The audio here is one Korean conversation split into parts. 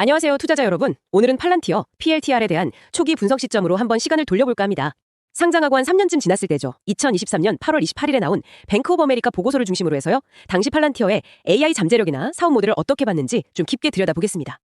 안녕하세요, 투자자 여러분. 오늘은 팔란티어, PLTR에 대한 초기 분석 시점으로 한번 시간을 돌려볼까 합니다. 상장하고 한 3년쯤 지났을 때죠. 2023년 8월 28일에 나온 뱅크 오브 아메리카 보고서를 중심으로 해서요. 당시 팔란티어의 AI 잠재력이나 사업 모델을 어떻게 봤는지 좀 깊게 들여다보겠습니다.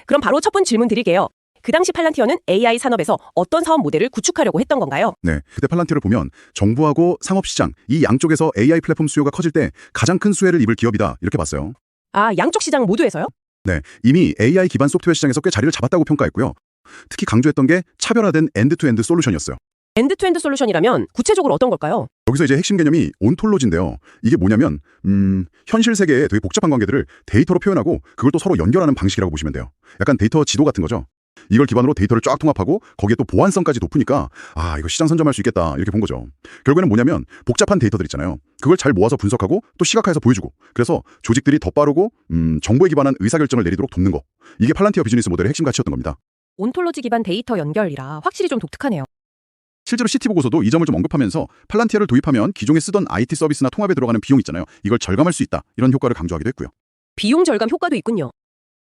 그럼 바로 첫 번째 질문 드릴게요. 그 당시 팔란티어는 AI 산업에서 어떤 사업 모델을 구축하려고 했던 건가요? 네, 그때 팔란티어를 보면 정부하고 상업시장, 이 양쪽에서 AI 플랫폼 수요가 커질 때 가장 큰 수혜를 입을 기업이다, 이렇게 봤어요. 아, 양쪽 시장 모두에서요? 네, 이미 AI 기반 소프트웨어 시장에서 꽤 자리를 잡았다고 평가했고요. 특히 강조했던 게 차별화된 엔드-투-엔드 솔루션이었어요. 엔드-투-엔드 솔루션이라면 구체적으로 어떤 걸까요? 여기서 이제 핵심 개념이 온톨로지인데요. 이게 뭐냐면 현실 세계의 되게 복잡한 관계들을 데이터로 표현하고 그걸 또 서로 연결하는 방식이라고 보시면 돼요. 약간 데이터 지도 같은 거죠. 이걸 기반으로 데이터를 쫙 통합하고 거기에 또 보안성까지 높으니까 이거 시장 선점할 수 있겠다, 이렇게 본 거죠. 결국에는 뭐냐면 복잡한 데이터들 있잖아요. 그걸 잘 모아서 분석하고 또 시각화해서 보여주고, 그래서 조직들이 더 빠르고 정보에 기반한 의사결정을 내리도록 돕는 거. 이게 팔란티어 비즈니스 모델의 핵심 가치였던 겁니다. 온톨로지 기반 데이터 연결이라 확실히 좀 독특하네요. 실제로 CT 보고서도 이 점을 좀 언급하면서 팔란티어를 도입하면 기존에 쓰던 IT 서비스나 통합에 들어가는 비용 있잖아요. 이걸 절감할 수 있다, 이런 효과를 강조하기도 했고요. 비용 절감 효과도 있군요.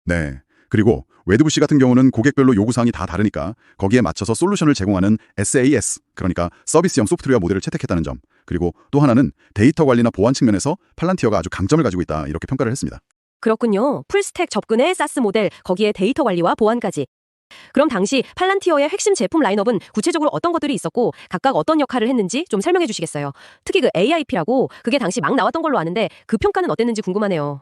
네. 그리고 웨드부시 같은 경우는 고객별로 요구사항이 다 다르니까 거기에 맞춰서 솔루션을 제공하는 SaaS, 그러니까 서비스형 소프트웨어 모델을 채택했다는 점. 그리고 또 하나는 데이터 관리나 보안 측면에서 팔란티어가 아주 강점을 가지고 있다, 이렇게 평가를 했습니다. 그렇군요. 풀스택 접근의 사스 모델, 거기에 데이터 관리와 보안까지. 그럼 당시 팔란티어의 핵심 제품 라인업은 구체적으로 어떤 것들이 있었고 각각 어떤 역할을 했는지 좀 설명해 주시겠어요? 특히 그 AIP라고 그게 당시 막 나왔던 걸로 아는데 그 평가는 어땠는지 궁금하네요.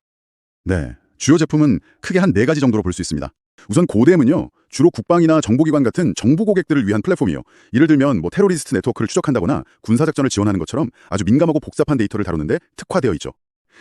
네. 주요 제품은 크게 한 4가지 정도로 볼 수 있습니다. 우선 고뎀은요, 주로 국방이나 정보기관 같은 정부 고객들을 위한 플랫폼이에요. 예를 들면 테러리스트 네트워크를 추적한다거나 군사작전을 지원하는 것처럼 아주 민감하고 복잡한 데이터를 다루는데 특화되어 있죠.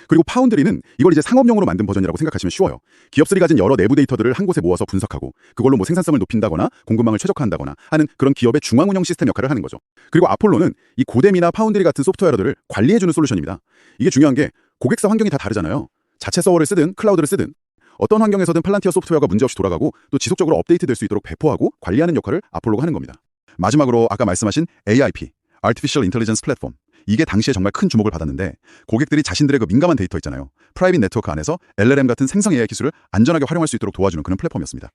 그리고 파운드리는 이걸 이제 상업용으로 만든 버전이라고 생각하시면 쉬워요. 기업들이 가진 여러 내부 데이터들을 한 곳에 모아서 분석하고 그걸로 생산성을 높인다거나 공급망을 최적화한다거나 하는 그런 기업의 중앙운영 시스템 역할을 하는 거죠. 그리고 아폴로는 이 고뎀이나 파운드리 같은 소프트웨어들을 관리해주는 솔루션입니다. 이게 중요한 게 고객사 환경이 다 다르잖아요. 자체 서버를 쓰든 클라우드를 쓰든 어떤 환경에서든 팔란티어 소프트웨어가 문제없이 돌아가고 또 지속적으로 업데이트될 수 있도록 배포하고 관리하는 역할을 아폴로가 하는 겁니다. 마지막으로 아까 말씀하신 AIP, Artificial Intelligence Platform. 이게 당시에 정말 큰 주목을 받았는데 고객들이 자신들의 그 민감한 데이터 있잖아요. 프라이빗 네트워크 안에서 LLM 같은 생성 AI 기술을 안전하게 활용할 수 있도록 도와주는 그런 플랫폼이었습니다.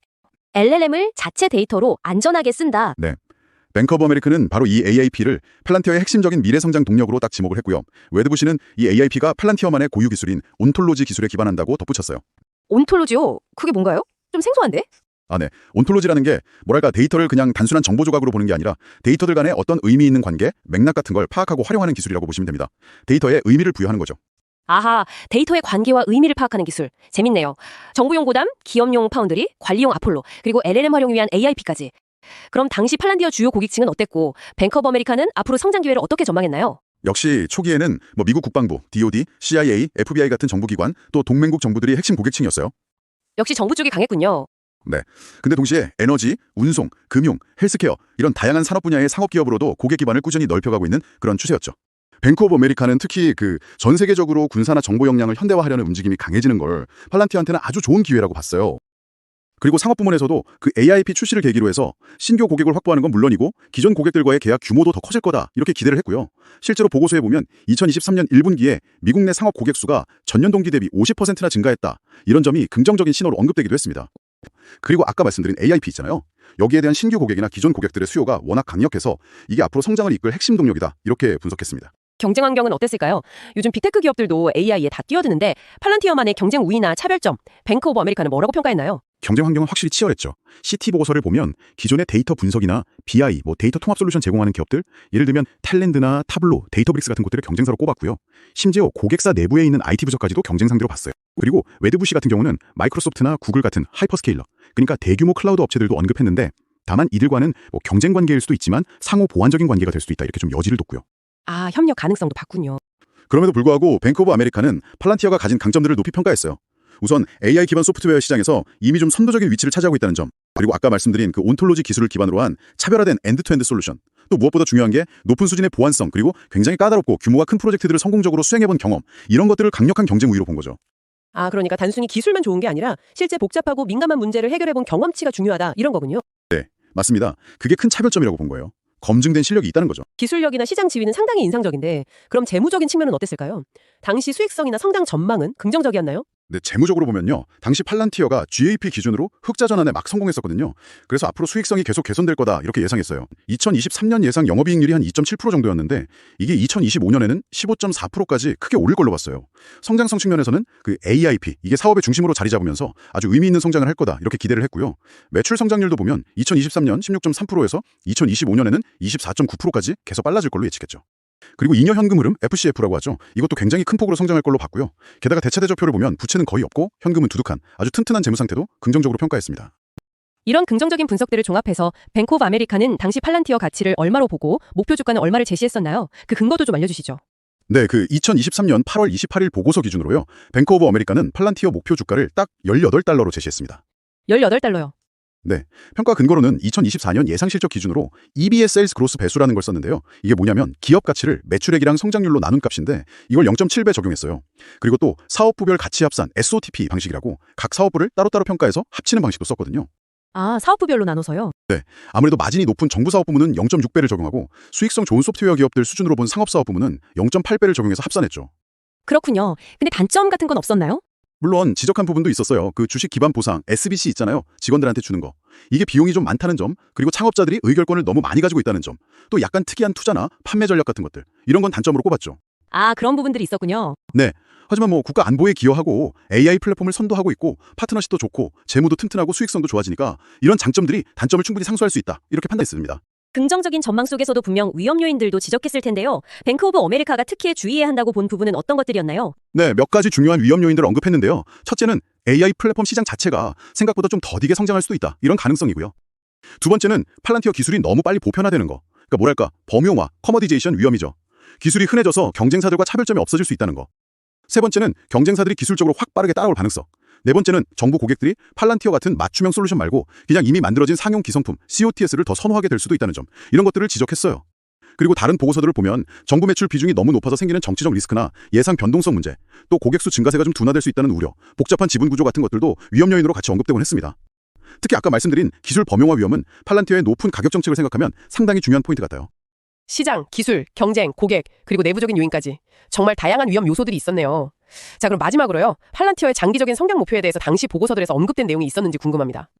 LLM을 자체 데이터로 안전하게 쓴다. 네. 뱅크 오브 아메리카는 바로 이 AIP를 팔란티어의 핵심적인 미래 성장 동력으로 딱 지목을 했고요. 웨드부시는 이 AIP가 팔란티어만의 고유 기술인 온톨로지 기술에 기반한다고 덧붙였어요. 온톨로지요? 그게 뭔가요? 좀 생소한데? 네. 온톨로지라는 게 데이터를 그냥 단순한 정보 조각으로 보는 게 아니라 데이터들 간에 어떤 의미 있는 관계, 맥락 같은 걸 파악하고 활용하는 기술이라고 보시면 됩니다. 데이터에 의미를 부여하는 거죠. 아하, 데이터의 관계와 의미를 파악하는 기술. 재밌네요. 정부용 고담, 기업용 파운드리, 관리용 아폴로, 그리고 LLM 활용을 위한 AIP까지. 그럼 당시 팔란티어 주요 고객층은 어땠고 뱅크 오브 아메리카는 앞으로 성장 기회를 어떻게 전망했나요? 역시 초기에는 미국 국방부, DoD, CIA, FBI 같은 정부기관, 또 동맹국 정부들이 핵심 고객층이었어요. 역시 정부 쪽이 강했군요. 네. 근데 동시에 에너지, 운송, 금융, 헬스케어 이런 다양한 산업 분야의 상업기업으로도 고객 기반을 꾸준히 넓혀가고 있는 그런 추세였죠. 뱅크 오브 아메리카는 특히 전 세계적으로 군사나 정보 역량을 현대화하려는 움직임이 강해지는 걸 팔란티어한테는 아주 좋은 기회라고 봤어요. 그리고 상업 부문에서도 그 AIP 출시를 계기로 해서 신규 고객을 확보하는 건 물론이고 기존 고객들과의 계약 규모도 더 커질 거다, 이렇게 기대를 했고요. 실제로 보고서에 보면 2023년 1분기에 미국 내 상업 고객 수가 전년 동기 대비 50%나 증가했다. 이런 점이 긍정적인 신호로 언급되기도 했습니다. 그리고 아까 말씀드린 AIP 있잖아요. 여기에 대한 신규 고객이나 기존 고객들의 수요가 워낙 강력해서 이게 앞으로 성장을 이끌 핵심 동력이다, 이렇게 분석했습니다. 경쟁 환경은 어땠을까요? 요즘 빅테크 기업들도 AI에 다 뛰어드는데 팔란티어만의 경쟁 우위나 차별점, 뱅크 오브 아메리카는 뭐라고 평가했나요? 경쟁 환경은 확실히 치열했죠. CT 보고서를 보면 기존의 데이터 분석이나 BI, 데이터 통합 솔루션 제공하는 기업들, 예를 들면 탤랜드나 타블로, 데이터브릭스 같은 곳들을 경쟁사로 꼽았고요. 심지어 고객사 내부에 있는 IT 부서까지도 경쟁 상대로 봤어요. 그리고 웨드부시 같은 경우는 마이크로소프트나 구글 같은 하이퍼스케일러, 그러니까 대규모 클라우드 업체들도 언급했는데 다만 이들과는 경쟁 관계일 수도 있지만 상호 보완적인 관계가 될 수 있다, 이렇게 좀 여지를 뒀고요. 아, 협력 가능성도 봤군요. 그럼에도 불구하고 뱅크 오브 아메리카는 팔란티어가 가진 강점들을 높이 평가했어요. 우선 AI 기반 소프트웨어 시장에서 이미 좀 선도적인 위치를 차지하고 있다는 점, 그리고 아까 말씀드린 그 온톨로지 기술을 기반으로 한 차별화된 엔드-투-엔드 솔루션, 또 무엇보다 중요한 게 높은 수준의 보안성, 그리고 굉장히 까다롭고 규모가 큰 프로젝트들을 성공적으로 수행해본 경험, 이런 것들을 강력한 경쟁 우위로 본 거죠. 아, 그러니까 단순히 기술만 좋은 게 아니라 실제 복잡하고 민감한 문제를 해결해본 경험치가 중요하다, 이런 거군요. 네, 맞습니다. 그게 큰 차별점이라고 본 거예요. 검증된 실력이 있다는 거죠. 기술력이나 시장 지위는 상당히 인상적인데 그럼 재무적인 측면은 어땠을까요? 당시 수익성이나 성장 전망은 긍정적이었나요? 네, 재무적으로 보면요. 당시 팔란티어가 GAP 기준으로 흑자 전환에 막 성공했었거든요. 그래서 앞으로 수익성이 계속 개선될 거다 이렇게 예상했어요. 2023년 예상 영업이익률이 한 2.7% 정도였는데 이게 2025년에는 15.4%까지 크게 오를 걸로 봤어요. 성장성 측면에서는 그 AIP 이게 사업의 중심으로 자리 잡으면서 아주 의미 있는 성장을 할 거다 이렇게 기대를 했고요. 매출 성장률도 보면 2023년 16.3%에서 2025년에는 24.9%까지 계속 빨라질 걸로 예측했죠. 그리고 잉여 현금 흐름 FCF라고 하죠. 이것도 굉장히 큰 폭으로 성장할 걸로 봤고요. 게다가 대차 대조표를 보면 부채는 거의 없고 현금은 두둑한 아주 튼튼한 재무 상태도 긍정적으로 평가했습니다. 이런 긍정적인 분석들을 종합해서 뱅크 오브 아메리카는 당시 팔란티어 가치를 얼마로 보고 목표 주가는 얼마를 제시했었나요? 그 근거도 좀 알려주시죠. 네, 그 2023년 8월 28일 보고서 기준으로요. 뱅크 오브 아메리카는 팔란티어 목표 주가를 딱 18달러로 제시했습니다. 18달러요. 네, 평가 근거로는 2024년 예상 실적 기준으로 EBS 세일즈 그로스 배수라는 걸 썼는데요. 이게 뭐냐면 기업 가치를 매출액이랑 성장률로 나눈 값인데 이걸 0.7배 적용했어요. 그리고 또 사업부별 가치 합산 SOTP 방식이라고 각 사업부를 따로따로 평가해서 합치는 방식도 썼거든요. 아, 사업부별로 나눠서요? 아무래도 마진이 높은 정부 사업 부문은 0.6배를 적용하고 수익성 좋은 소프트웨어 기업들 수준으로 본 상업 사업 부문은 0.8배를 적용해서 합산했죠. 그렇군요. 근데 단점 같은 건 없었나요? 물론 지적한 부분도 있었어요. 그 주식 기반 보상 SBC 있잖아요. 직원들한테 주는 거. 이게 비용이 좀 많다는 점, 그리고 창업자들이 의결권을 너무 많이 가지고 있다는 점, 또 약간 특이한 투자나 판매 전략 같은 것들. 이런 건 단점으로 꼽았죠. 아, 그런 부분들이 있었군요. 네. 하지만 뭐 국가 안보에 기여하고 AI 플랫폼을 선도하고 있고 파트너십도 좋고 재무도 튼튼하고 수익성도 좋아지니까 이런 장점들이 단점을 충분히 상쇄할 수 있다. 이렇게 판단했습니다. 긍정적인 전망 속에서도 분명 위험 요인들도 지적했을 텐데요. 뱅크 오브 아메리카가 특히 주의해야 한다고 본 부분은 어떤 것들이었나요? 네, 몇 가지 중요한 위험 요인들을 언급했는데요. 첫째는 AI 플랫폼 시장 자체가 생각보다 좀 더디게 성장할 수도 있다. 이런 가능성이고요. 두 번째는 팔란티어 기술이 너무 빨리 보편화되는 거. 그러니까 뭐랄까, 범용화, 커머디제이션 위험이죠. 기술이 흔해져서 경쟁사들과 차별점이 없어질 수 있다는 거. 세 번째는 경쟁사들이 기술적으로 확 빠르게 따라올 가능성. 네 번째는 정부 고객들이 팔란티어 같은 맞춤형 솔루션 말고 그냥 이미 만들어진 상용 기성품 COTS를 더 선호하게 될 수도 있다는 점. 이런 것들을 지적했어요. 그리고 다른 보고서들을 보면 정부 매출 비중이 너무 높아서 생기는 정치적 리스크나 예상 변동성 문제, 또 고객 수 증가세가 좀 둔화될 수 있다는 우려, 복잡한 지분 구조 같은 것들도 위험 요인으로 같이 언급되곤 했습니다. 특히 아까 말씀드린 기술 범용화 위험은 팔란티어의 높은 가격 정책을 생각하면 상당히 중요한 포인트 같아요. 시장, 기술, 경쟁, 고객, 그리고 내부적인 요인까지 정말 다양한 위험 요소들이 있었네요. 자, 그럼 마지막으로요. 팔란티어의 장기적인 성장 목표에 대해서 당시 보고서들에서 언급된 내용이 있었는지 궁금합니다.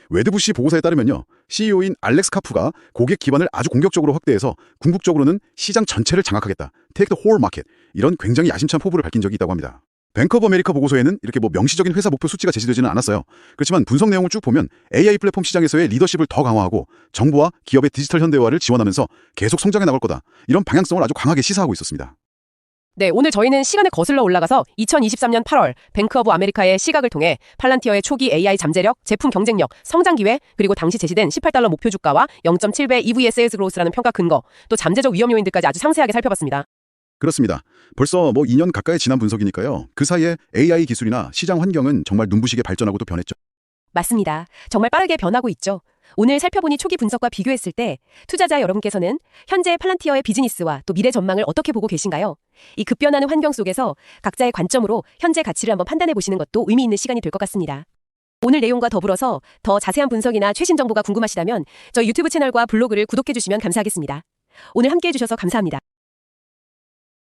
웨드부시 보고서에 따르면요. CEO인 알렉스 카프가 고객 기반을 아주 공격적으로 확대해서 궁극적으로는 시장 전체를 장악하겠다. Take the whole market. 이런 굉장히 야심찬 포부를 밝힌 적이 있다고 합니다. 뱅크 오브 아메리카 보고서에는 이렇게 뭐 명시적인 회사 목표 수치가 제시되지는 않았어요. 그렇지만 분석 내용을 쭉 보면 AI 플랫폼 시장에서의 리더십을 더 강화하고 정부와 기업의 디지털 현대화를 지원하면서 계속 성장해 나갈 거다. 이런 방향성을 아주 강하게 시사하고 있었습니다. 네, 오늘 저희는 시간에 거슬러 올라가서 2023년 8월 뱅크 오브 아메리카의 시각을 통해 팔란티어의 초기 AI 잠재력, 제품 경쟁력, 성장 기회, 그리고 당시 제시된 18달러 목표 주가와 0.7배 EVS 세일즈 그로스라는 평가 근거, 또 잠재적 위험 요인들까지 아주 상세하게 살펴봤습니다. 그렇습니다. 벌써 뭐 2년 가까이 지난 분석이니까요. 그 사이에 AI 기술이나 시장 환경은 정말 눈부시게 발전하고 또 변했죠. 맞습니다. 정말 빠르게 변하고 있죠. 오늘 살펴보니 초기 분석과 비교했을 때 투자자 여러분께서는 현재 팔란티어의 비즈니스와 또 미래 전망을 어떻게 보고 계신가요? 이 급변하는 환경 속에서 각자의 관점으로 현재 가치를 한번 판단해 보시는 것도 의미 있는 시간이 될 것 같습니다. 오늘 내용과 더불어서 더 자세한 분석이나 최신 정보가 궁금하시다면 저희 유튜브 채널과 블로그를 구독해 주시면 감사하겠습니다. 오늘 함께해 주셔서 감사합니다.